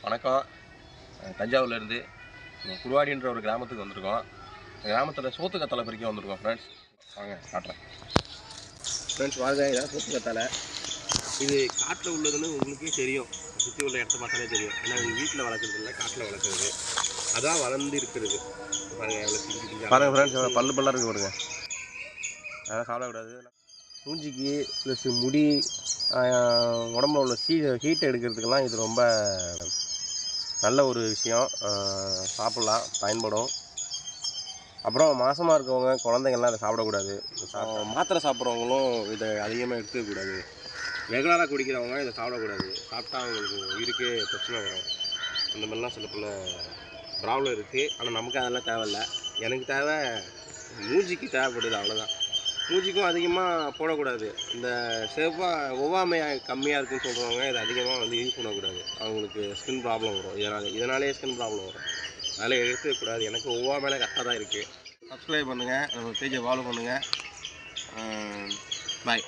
வணக்கம். தஞ்சாவூர்லேருந்து குருவாடின்ற ஒரு கிராமத்துக்கு வந்திருக்கோம். கிராமத்தில் சோத்து கத்தாழை பறிக்க வந்திருக்கோம் ஃப்ரெண்ட்ஸ். வாங்க காட்டுறேன் ஃப்ரெண்ட்ஸ். வாங்க, இதான் சோத்து கத்தாழை. இது காட்டில் உள்ளதுன்னு உங்களுக்கே தெரியும். சுற்றி உள்ள இடத்த பார்த்தாலே தெரியும். ஏன்னா இது வீட்டில் வளர்க்குறது இல்லை, காட்டில் வளர்க்குறது. அதான் வளர்ந்து இருக்கிறது. பாருங்கள் எவ்வளோ திங்கு பாருங்கள் ஃப்ரெண்ட்ஸ், எவ்வளோ பல்லு பல்லாக இருக்குது பாருங்கள். அதெல்லாம் சாப்பிடக்கூடாது. மூஞ்சிக்கு ப்ளஸ் முடி உடம்புல உள்ள ஹீட் எடுக்கிறதுக்கெல்லாம் இது ரொம்ப நல்ல ஒரு விஷயம். சாப்பிட்லாம், பயன்படும். அப்புறம் மாதமாக இருக்கவங்க, குழந்தைங்கள்லாம் இதை சாப்பிடக்கூடாது. மாத்திரை சாப்பிட்றவங்களும் இதை அதிகமாக எடுத்துக்கக்கூடாது. ரெகுலராக குடிக்கிறவங்க இதை சாப்பிடக்கூடாது. சாப்பிட்டா அவங்களுக்கு உயிருக்கே பிரச்சனை வரும். அந்த மாதிரிலாம் சில பல ப்ராப்ளம் இருக்குது. ஆனால் நமக்கு அதெல்லாம் தேவையில்லை. எனக்கு தேவை மூஞ்சிக்கு தேவைப்படுது, அவ்வளோதான். மூஞ்சிக்கும் அதிகமாக போடக்கூடாது. இந்த ஒவ்வாமை கம்மியாக இருக்குன்னு சொல்கிறவங்க இதை அதிகமாக யூஸ் பண்ணக்கூடாது. அவங்களுக்கு ஸ்கின் ப்ராப்ளம் வரும். இதனாலே ஸ்கின் ப்ராப்ளம் வரும். அதனால் எடுத்துக்கூடாது. எனக்கு ஒவ்வாமையில கரெக்டாக தான் இருக்குது. சப்ஸ்கிரைப் பண்ணுங்கள், நம்ம பேஜை ஃபாலோ பண்ணுங்கள். பாய்.